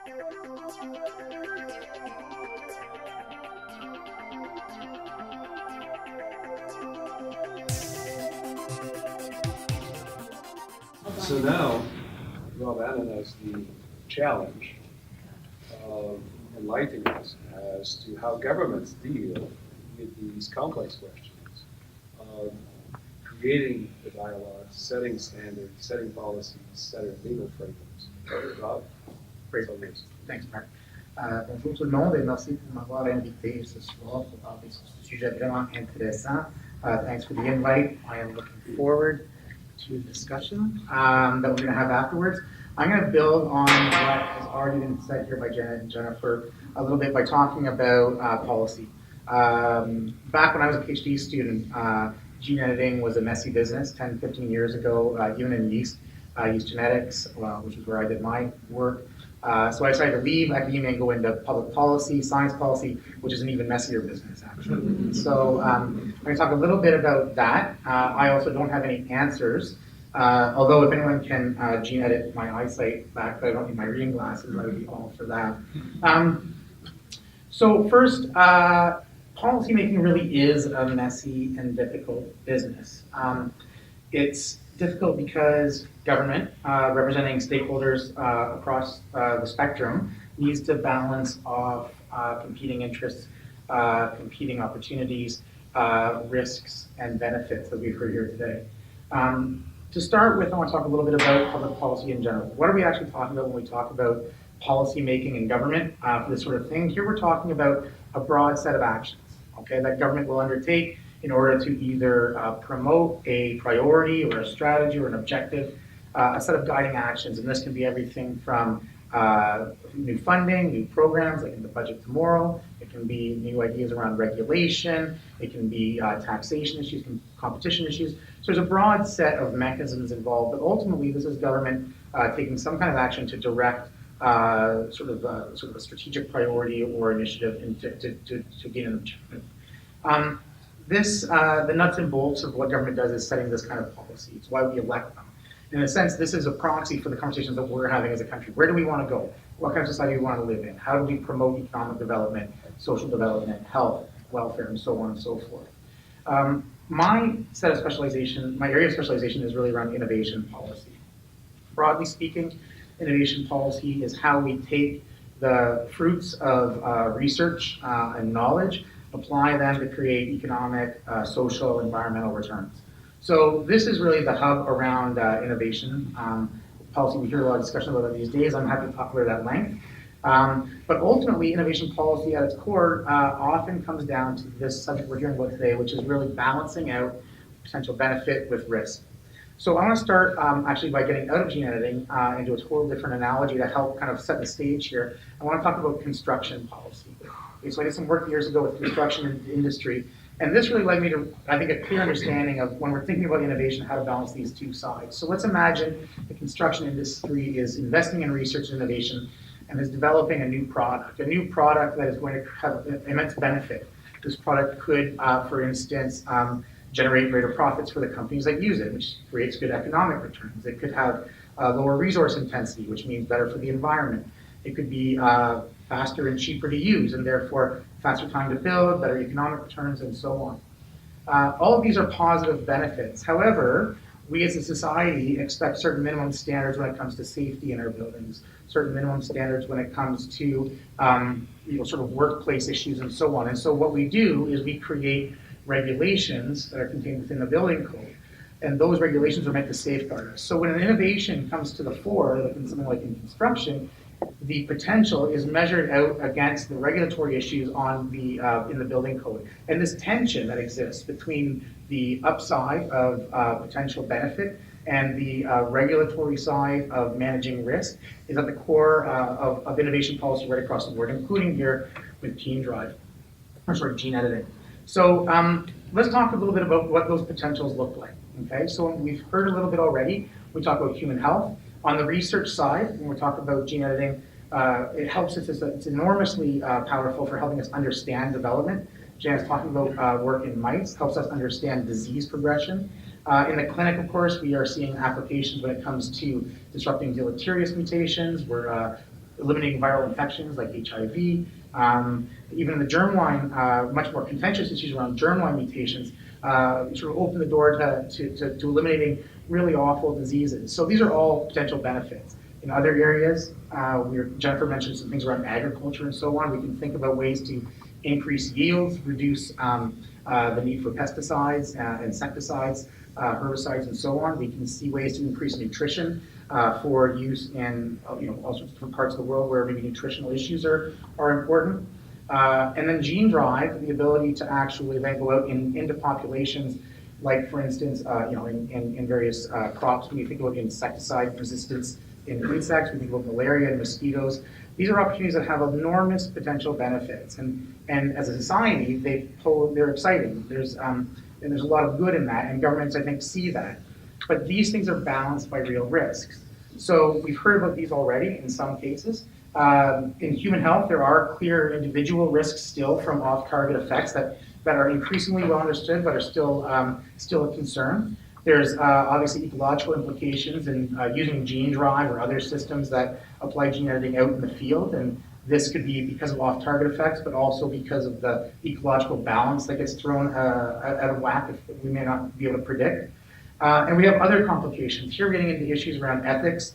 So now, Rob Annan has the challenge of enlightening us as to how governments deal with these complex questions of creating the dialogue, setting standards, setting policies, setting legal frameworks. Rob? Great. Thanks, Mark. Bonjour tout le monde et merci pour m'avoir invité ce soir pour parler sur ce sujet vraiment intéressant. Thanks for the invite. I am looking forward to the discussion that we're going to have afterwards. I'm going to build on what has already been said here by Janet and Jennifer a little bit by talking about policy. Back when I was a PhD student, gene editing was a messy business 10, 15 years ago, even in yeast genetics, which is where I did my work. So I decided to leave academia and go into public policy, science policy, which is an even messier business, actually. So I'm going to talk a little bit about that. I also don't have any answers, although if anyone can gene edit my eyesight back, but I don't need my reading glasses, I would be all for that. So first, policymaking really is a messy and difficult business. It's difficult because government, representing stakeholders across the spectrum, needs to balance off competing interests, competing opportunities, risks, and benefits that we've heard here today. To start with, I want to talk a little bit about public policy in general. What are we actually talking about when we talk about policy making in government for this sort of thing? Here we're talking about a broad set of actions, okay, that government will undertake in order to either promote a priority or a strategy or an objective, a set of guiding actions. And this can be everything from new funding, new programs, like in the budget tomorrow. It can be new ideas around regulation. It can be taxation issues, competition issues. So there's a broad set of mechanisms involved, but ultimately this is government taking some kind of action to direct sort of a strategic priority or initiative to gain an objective. The nuts and bolts of what government does is setting this kind of policy. It's why we elect them. In a sense, this is a proxy for the conversations that we're having as a country. Where do we want to go? What kind of society do we want to live in? How do we promote economic development, social development, health, welfare, and so on and so forth? My area of specialization is really around innovation policy. Broadly speaking, innovation policy is how we take the fruits of research and knowledge, apply them to create economic, social, environmental returns. So this is really the hub around innovation policy. We hear a lot of discussion about that these days. I'm happy to talk about it at length. But ultimately, innovation policy at its core often comes down to this subject we're hearing about today, which is really balancing out potential benefit with risk. So I want to start actually by getting out of gene editing into a total different analogy to help kind of set the stage here. I want to talk about construction policy. Okay, so I did some work years ago with construction industry, and this really led me to, I think, a clear understanding of when we're thinking about innovation, how to balance these two sides. So let's imagine the construction industry is investing in research and innovation and is developing a new product that is going to have immense benefit. This product could, for instance, generate greater profits for the companies that use it, which creates good economic returns. It could have lower resource intensity, which means better for the environment. It could be faster and cheaper to use, and therefore faster time to build, better economic returns, and so on. All of these are positive benefits. However, we as a society expect certain minimum standards when it comes to safety in our buildings, certain minimum standards when it comes to sort of workplace issues and so on. And so what we do is we create regulations that are contained within the building code. And those regulations are meant to safeguard us. So when an innovation comes to the fore, like in something like in construction, the potential is measured out against the regulatory issues on the in the building code. And this tension that exists between the upside of potential benefit and the regulatory side of managing risk is at the core of innovation policy right across the board, including here with gene editing. So let's talk a little bit about what those potentials look like. Okay, so we've heard a little bit already. We talk about human health. On the research side, when we talk about gene editing, it helps us, it's enormously powerful for helping us understand development. Jan's talking about work in mice, helps us understand disease progression. In the clinic, of course, we are seeing applications when it comes to disrupting deleterious mutations. We're eliminating viral infections like HIV. Even in the germline, much more contentious issues around germline mutations, sort of open the door to eliminating really awful diseases. So these are all potential benefits. In other areas, Jennifer mentioned some things around agriculture and so on. We can think about ways to increase yields, reduce the need for pesticides, insecticides, herbicides, and so on. We can see ways to increase nutrition for use in all sorts of different parts of the world where maybe nutritional issues are important. And then gene drive, the ability to actually then go out into populations, like for instance, in various crops. When you think about insecticide resistance in insects, we think about malaria and mosquitoes. These are opportunities that have enormous potential benefits, and as a society, they're exciting. There's a lot of good in that, and governments, I think, see that. But these things are balanced by real risks. So we've heard about these already in some cases. In human health, there are clear individual risks still from off-target effects that are increasingly well understood, but are still a concern. There's obviously ecological implications in using gene drive or other systems that apply gene editing out in the field, and this could be because of off-target effects, but also because of the ecological balance that gets thrown out of whack if we may not be able to predict. And we have other complications. Here we're getting into issues around ethics,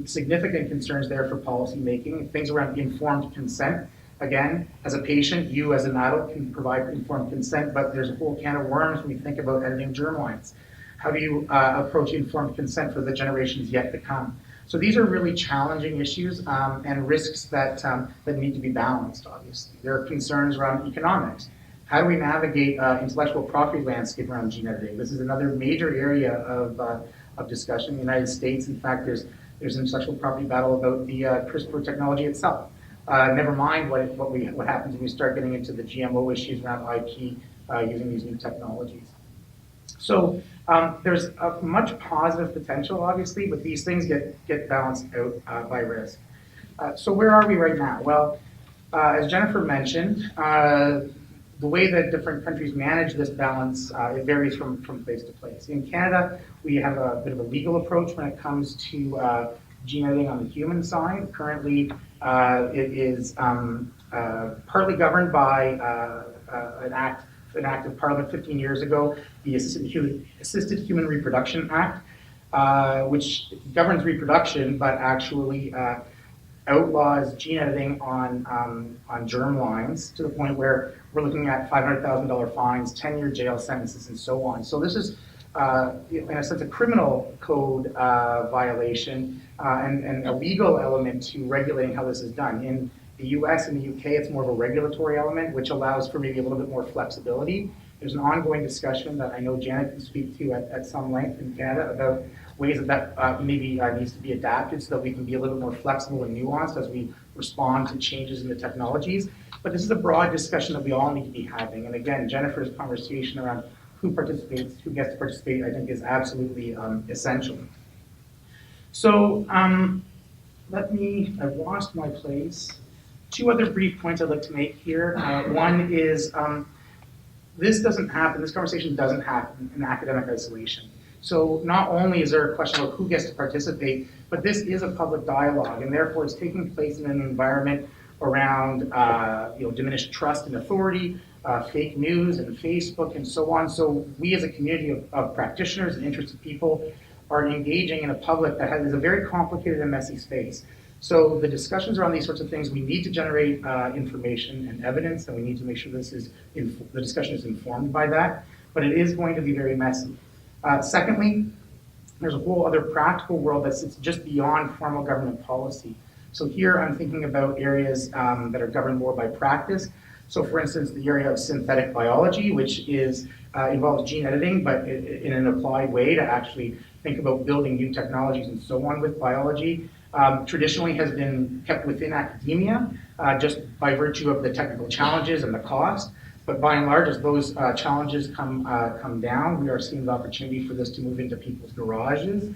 significant concerns there for policy making, things around informed consent. Again, as a patient, you as an adult can provide informed consent, but there's a whole can of worms when we think about editing germlines. How do you approach informed consent for the generations yet to come? So these are really challenging issues and risks that need to be balanced, obviously. There are concerns around economics. How do we navigate intellectual property landscape around gene editing? This is another major area of discussion in the United States. In fact, there's an intellectual property battle about the CRISPR technology itself. Never mind what happens when we start getting into the GMO issues around IP using these new technologies. So there's a much positive potential, obviously, but these things get balanced out by risk. So where are we right now? Well, as Jennifer mentioned, the way that different countries manage this balance, it varies from place to place. In Canada, we have a bit of a legal approach when it comes to gene editing on the human side. Currently, it is partly governed by an act of Parliament 15 years ago, the Assisted Human Reproduction Act, which governs reproduction, but actually outlaws gene editing on germlines to the point where we're looking at $500,000 fines, 10-year jail sentences, and so on. So this is, in a sense, a criminal code violation and a legal element to regulating how this is done. In the US and the UK, it's more of a regulatory element, which allows for maybe a little bit more flexibility. There's an ongoing discussion that I know Janet can speak to at some length in Canada about ways that maybe needs to be adapted so that we can be a little bit more flexible and nuanced as we respond to changes in the technologies. But this is a broad discussion that we all need to be having. And again, Jennifer's conversation around who participates, who gets to participate, I think is absolutely essential. So I've lost my place. Two other brief points I'd like to make here. One is this conversation doesn't happen in academic isolation. So not only is there a question about who gets to participate, but this is a public dialogue, and therefore it's taking place in an environment around diminished trust and authority, fake news and Facebook and so on. So we as a community of practitioners and interested people are engaging in a public that is a very complicated and messy space. So the discussions around these sorts of things, we need to generate information and evidence, and we need to make sure the discussion is informed by that, but it is going to be very messy. Secondly, there's a whole other practical world that sits just beyond formal government policy. So here I'm thinking about areas that are governed more by practice. So for instance, the area of synthetic biology, which involves gene editing, but in an applied way to actually think about building new technologies and so on with biology. Traditionally has been kept within academia just by virtue of the technical challenges and the cost. But by and large, as those challenges come down, we are seeing the opportunity for this to move into people's garages.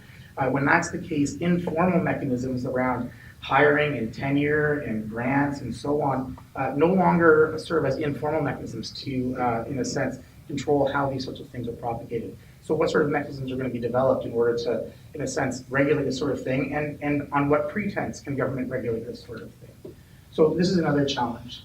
When that's the case, informal mechanisms around hiring and tenure and grants and so on no longer serve as informal mechanisms to, in a sense, control how these sorts of things are propagated. So what sort of mechanisms are going to be developed in order to, in a sense, regulate this sort of thing, and on what pretense can government regulate this sort of thing? So this is another challenge.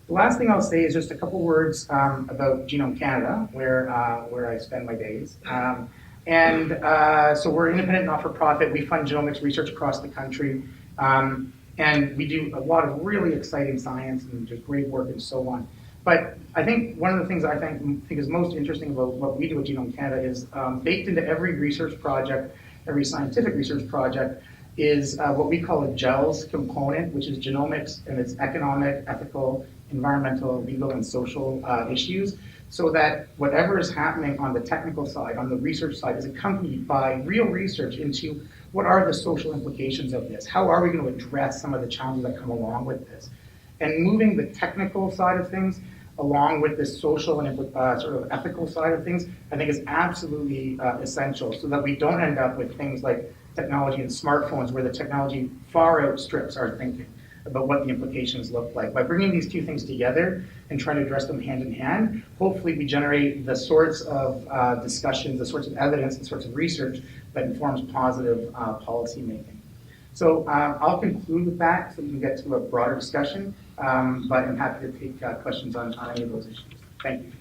The last thing I'll say is just a couple words about Genome Canada, where I spend my days. So we're independent, not-for-profit. We fund genomics research across the country. And we do a lot of really exciting science and just great work and so on. But I think one of the things I think is most interesting about what we do at Genome Canada is baked into every research project, every scientific research project, is what we call a GELS component, which is genomics and its economic, ethical, environmental, legal, and social issues, so that whatever is happening on the technical side, on the research side, is accompanied by real research into what are the social implications of this? How are we going to address some of the challenges that come along with this? And moving the technical side of things along with the social and sort of ethical side of things, I think is absolutely essential, so that we don't end up with things like technology and smartphones where the technology far outstrips our thinking about what the implications look like. By bringing these two things together and trying to address them hand in hand, hopefully we generate the sorts of discussions, the sorts of evidence, the sorts of research that informs positive policy making. So I'll conclude with that so we can get to a broader discussion, but I'm happy to take questions on any of those issues. Thank you.